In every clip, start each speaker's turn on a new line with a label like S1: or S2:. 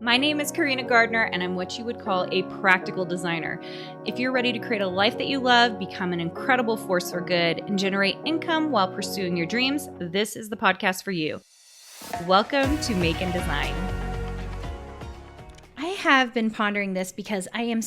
S1: My name is Carina Gardner, and I'm what you would call a practical designer. If you're ready to create a life that you love, become an incredible force for good, and generate income while pursuing your dreams, this is the podcast for you. Welcome to Make and Design.
S2: I have been pondering this because I am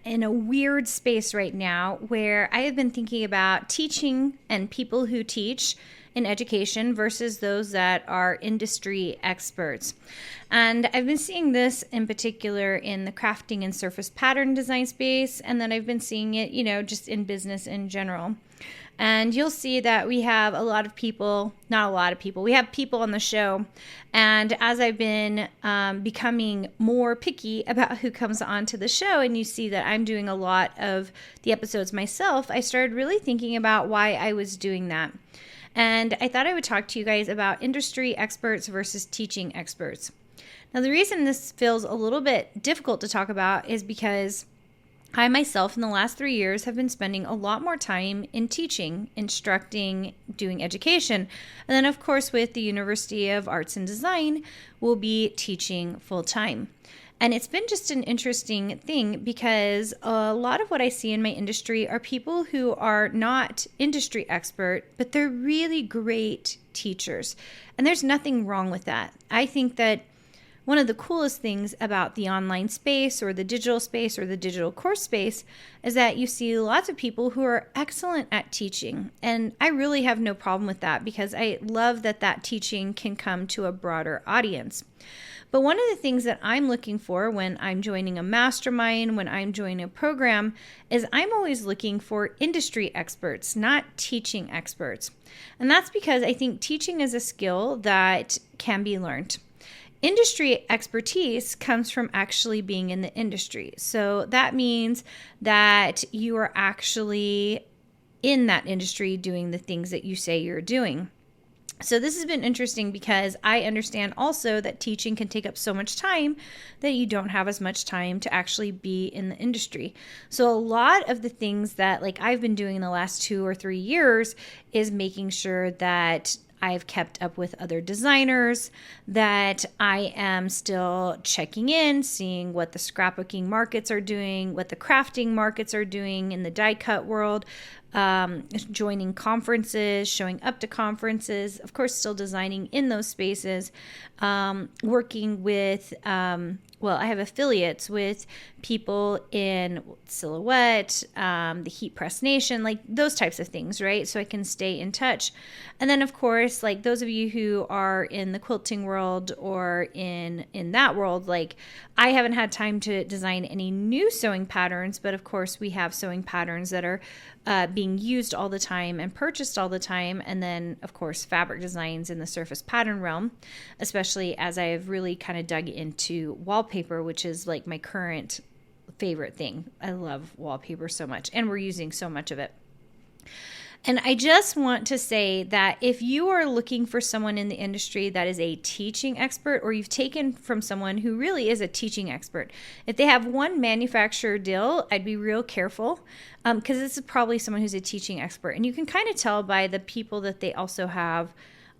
S2: in a weird space right now where I have been thinking about teaching and people who teach in education versus those that are industry experts. And I've been seeing this in particular in the crafting and surface pattern design space, and then I've been seeing it, just in business in general. And you'll see that we have we have people on the show. And as I've been becoming more picky about who comes onto the show, and you see that I'm doing a lot of the episodes myself, I started really thinking about why I was doing that. And I thought I would talk to you guys about industry experts versus teaching experts. Now, the reason this feels a little bit difficult to talk about is because I myself, in the last 3 years, have been spending a lot more time in teaching, instructing, doing education. And then, of course, with the University of Arts and Design, we'll be teaching full time. And it's been just an interesting thing because a lot of what I see in my industry are people who are not industry expert, but they're really great teachers. And there's nothing wrong with that. I think that one of the coolest things about the online space or the digital course space is that you see lots of people who are excellent at teaching. And I really have no problem with that because I love that teaching can come to a broader audience. But one of the things that I'm looking for when I'm joining a mastermind, when I'm joining a program, is I'm always looking for industry experts, not teaching experts. And that's because I think teaching is a skill that can be learned. Industry expertise comes from actually being in the industry. So that means that you are actually in that industry doing the things that you say you're doing. So this has been interesting because I understand also that teaching can take up so much time that you don't have as much time to actually be in the industry. So a lot of the things that I've been doing in the last 2 or 3 years is making sure that I've kept up with other designers, that I am still checking in, seeing what the scrapbooking markets are doing, what the crafting markets are doing in the die cut world, joining conferences, showing up to conferences, of course, still designing in those spaces, working with, I have affiliates with people in Silhouette, the Heat Press Nation, those types of things, right? So I can stay in touch. And then, of course, those of you who are in the quilting world or in that world, I haven't had time to design any new sewing patterns, but of course we have sewing patterns that are being used all the time and purchased all the time. And then, of course, fabric designs in the surface pattern realm, especially as I've really kind of dug into wallpaper, which is my current favorite thing. I love wallpaper so much, and we're using so much of it. And I just want to say that if you are looking for someone in the industry that is a teaching expert, or you've taken from someone who really is a teaching expert, if they have one manufacturer deal, I'd be real careful because this is probably someone who's a teaching expert. And you can kind of tell by the people that they also have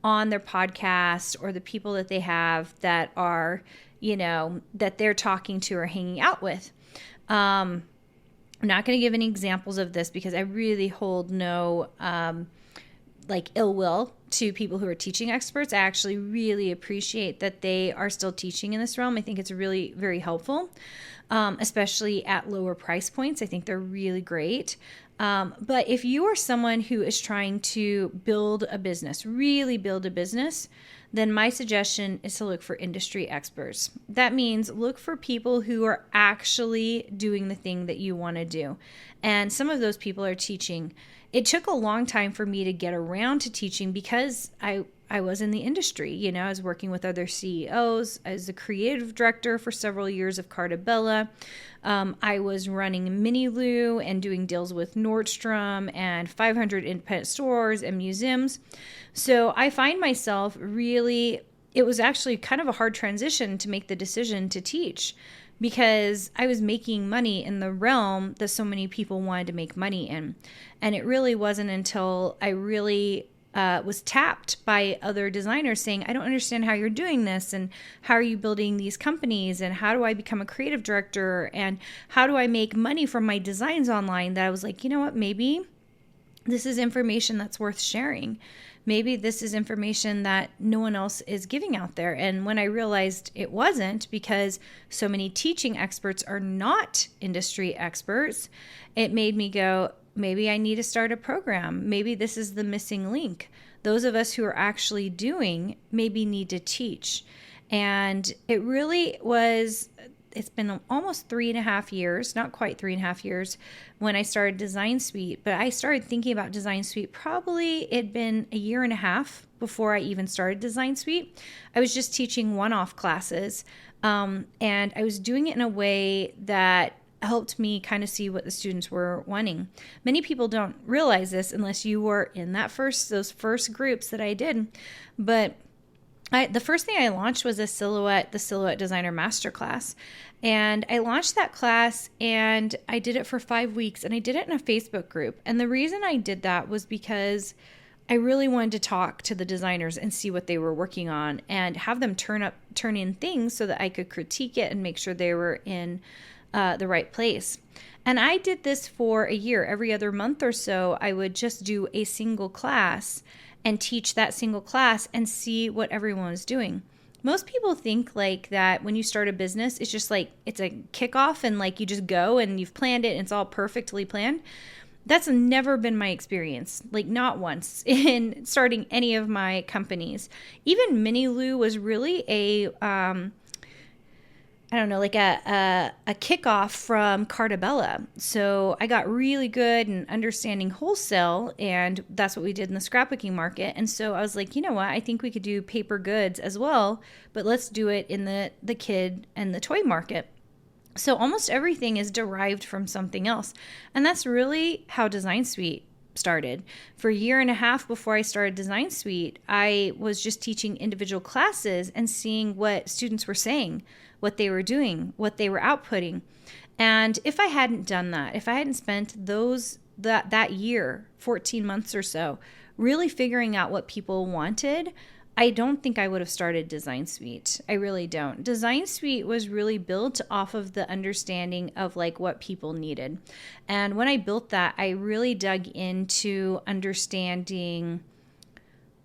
S2: on their podcast or the people that they have that are, that they're talking to or hanging out with. I'm not going to give any examples of this because I really hold no ill will to people who are teaching experts. I actually really appreciate that they are still teaching in this realm. I think it's really very helpful, especially at lower price points. I think they're really great. But if you are someone who is trying to build a business, really build a business, then my suggestion is to look for industry experts. That means look for people who are actually doing the thing that you want to do. And some of those people are teaching. It took a long time for me to get around to teaching because I was in the industry. I was working with other CEOs. I was the creative director for several years of Carta Bella. I was running Mini Lou and doing deals with Nordstrom and 500 independent stores and museums. So I find myself it was actually kind of a hard transition to make the decision to teach because I was making money in the realm that so many people wanted to make money in. And it really wasn't until I really was tapped by other designers saying, I don't understand how you're doing this, and how are you building these companies, and how do I become a creative director, and how do I make money from my designs online, that I was like, you know what, maybe this is information that's worth sharing. Maybe this is information that no one else is giving out there. And when I realized it wasn't, because so many teaching experts are not industry experts, it made me go, maybe I need to start a program. Maybe this is the missing link. Those of us who are actually doing maybe need to teach. And it really was, it's been almost 3.5 years, not quite 3.5 years, when I started Design Suite. But I started thinking about Design Suite, probably it'd been 1.5 years before I even started Design Suite. I was just teaching one-off classes, and I was doing it in a way that helped me kind of see what the students were wanting. Many people don't realize this unless you were in those first groups that I did. But the first thing I launched was the Silhouette Designer Masterclass. And I launched that class, and I did it for 5 weeks, and I did it in a Facebook group. And the reason I did that was because I really wanted to talk to the designers and see what they were working on, and have them turn in things so that I could critique it and make sure they were in the right place. And I did this for a year. Every other month or so, I would just do a single class and teach that single class and see what everyone was doing. Most people think like that when you start a business, it's just like it's a kickoff and like you just go and you've planned it and it's all perfectly planned. That's never been my experience, like not once in starting any of my companies. Even Mini Lou was really a like a kickoff from Cartabella. So I got really good in understanding wholesale, and that's what we did in the scrapbooking market. And so I was like, you know what, I think we could do paper goods as well, but let's do it in the kid and the toy market. So almost everything is derived from something else. And that's really how Design Suite started. For 1.5 years before I started Design Suite, I was just teaching individual classes and seeing what students were saying, what they were doing, what they were outputting. And if I hadn't done that, if I hadn't spent that year, 14 months or so, really figuring out what people wanted, I don't think I would have started Design Suite. I really don't. Design Suite was really built off of the understanding of like what people needed. And when I built that, I really dug into understanding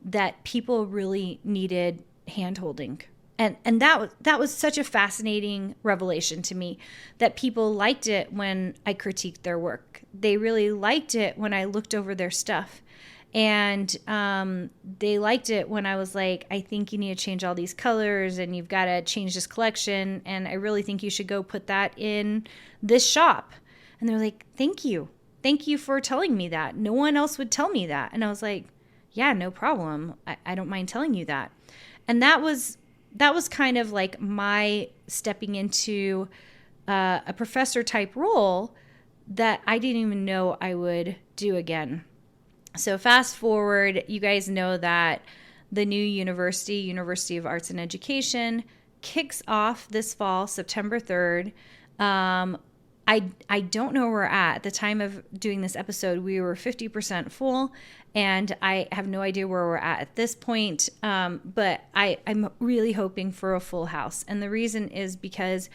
S2: that people really needed hand-holding. And that was such a fascinating revelation to me, that people liked it when I critiqued their work. They really liked it when I looked over their stuff. And they liked it when I was like, I think you need to change all these colors and you've got to change this collection. And I really think you should go put that in this shop. And they're like, thank you. Thank you for telling me that. No one else would tell me that. And I was like, yeah, no problem. I don't mind telling you that. And that was kind of like my stepping into a professor type role that I didn't even know I would do again. So fast forward, you guys know that the new University of Arts and Education, kicks off this fall, September 3rd. I don't know where we're at. At the time of doing this episode, we were 50% full, and I have no idea where we're at this point. But I'm really hoping for a full house. And the reason is because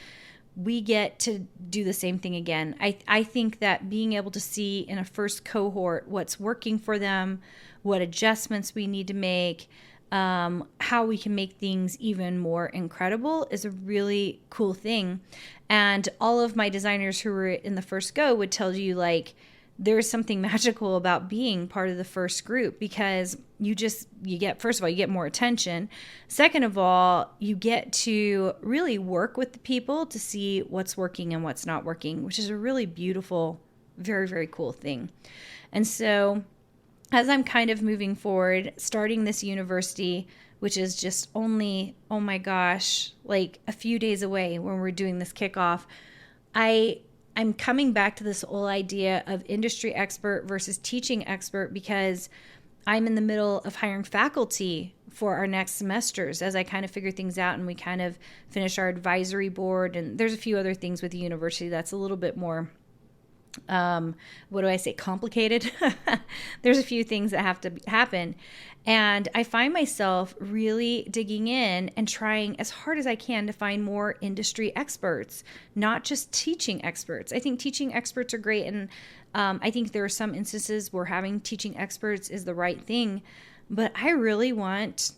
S2: we get to do the same thing again. I think that being able to see in a first cohort what's working for them, what adjustments we need to make, how we can make things even more incredible is a really cool thing. And all of my designers who were in the first go would tell you, like, there's something magical about being part of the first group, because you get, first of all, you get more attention. Second of all, you get to really work with the people to see what's working and what's not working, which is a really beautiful, very, very cool thing. And so as I'm kind of moving forward, starting this university, which is just only, oh my gosh, like a few days away when we're doing this kickoff, I'm coming back to this whole idea of industry expert versus teaching expert, because I'm in the middle of hiring faculty for our next semesters as I kind of figure things out and we kind of finish our advisory board. And there's a few other things with the university that's a little bit more what do I say, complicated. There's a few things that have to happen. And I find myself really digging in and trying as hard as I can to find more industry experts, not just teaching experts. I think teaching experts are great. And I think there are some instances where having teaching experts is the right thing. But I really want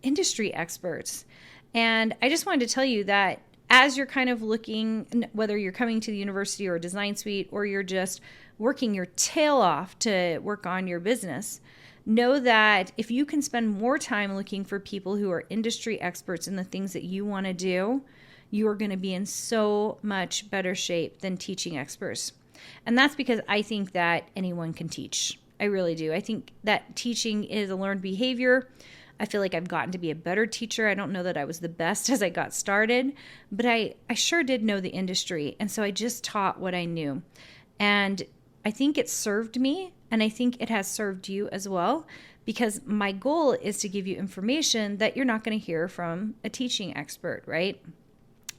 S2: industry experts. And I just wanted to tell you that as you're kind of looking, whether you're coming to the university or a design suite, or you're just working your tail off to work on your business, know that if you can spend more time looking for people who are industry experts in the things that you want to do, you are going to be in so much better shape than teaching experts. And that's because I think that anyone can teach. I really do. I think that teaching is a learned behavior. I feel like I've gotten to be a better teacher. I don't know that I was the best as I got started, but I sure did know the industry. And so I just taught what I knew. And I think it served me, and I think it has served you as well, because my goal is to give you information that you're not going to hear from a teaching expert, right?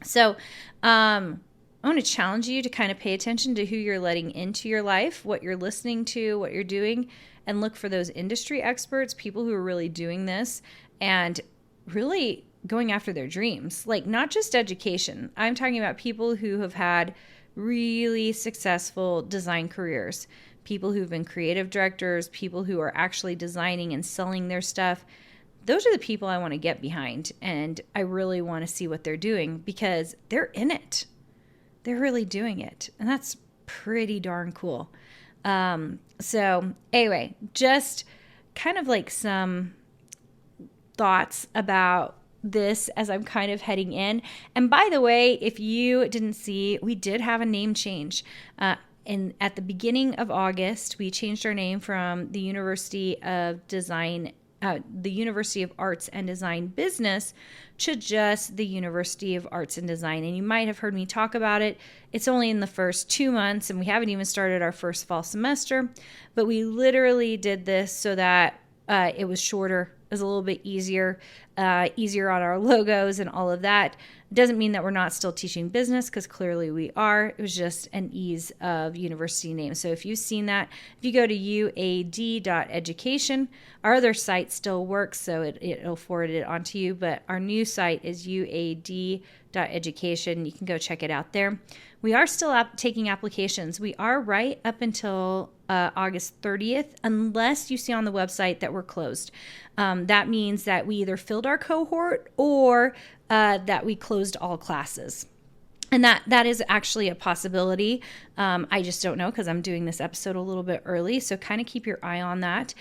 S2: So I want to challenge you to kind of pay attention to who you're letting into your life, what you're listening to, what you're doing, and look for those industry experts, people who are really doing this and really going after their dreams. Like, not just education. I'm talking about people who have had really successful design careers, people who've been creative directors, people who are actually designing and selling their stuff. Those are the people I want to get behind, and I really want to see what they're doing because they're in it. They're really doing it, and that's pretty darn cool. So anyway, just kind of like some thoughts about this as I'm kind of heading in. And by the way, if you didn't see, we did have a name change. At the beginning of August, we changed our name from the University of Arts and Design Business to just the University of Arts and Design. And you might have heard me talk about it. It's only in the first 2 months, and we haven't even started our first fall semester. But we literally did this so that it was shorter, it was a little bit easier on our logos and all of that. Doesn't mean that we're not still teaching business, because clearly we are. It was just an ease of university name. So if you've seen that, if you go to uad.education, our other site still works, so it'll forward it onto you. But our new site is uad.education. You can go check it out there. We are still taking applications. We are right up until August 30th, unless you see on the website that we're closed. That means that we either filled our cohort or that we closed all classes. And that is actually a possibility. I just don't know, because I'm doing this episode a little bit early. So kind of keep your eye on that.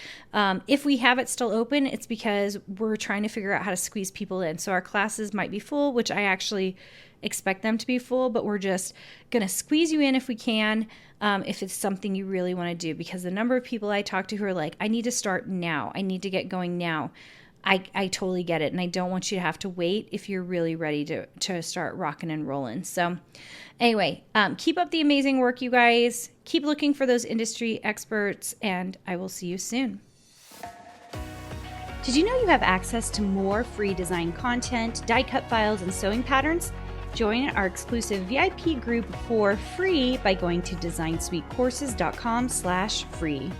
S2: If we have it still open, it's because we're trying to figure out how to squeeze people in. So our classes might be full, which I actually expect them to be full, but we're just going to squeeze you in if we can, if it's something you really want to do. Because the number of people I talk to who are like, I need to start now. I need to get going now. I totally get it. And I don't want you to have to wait if you're really ready to start rocking and rolling. So anyway, keep up the amazing work, you guys. Keep looking for those industry experts, and I will see you soon.
S1: Did you know you have access to more free design content, die cut files, and sewing patterns? Join our exclusive VIP group for free by going to designsuitecourses.com/free.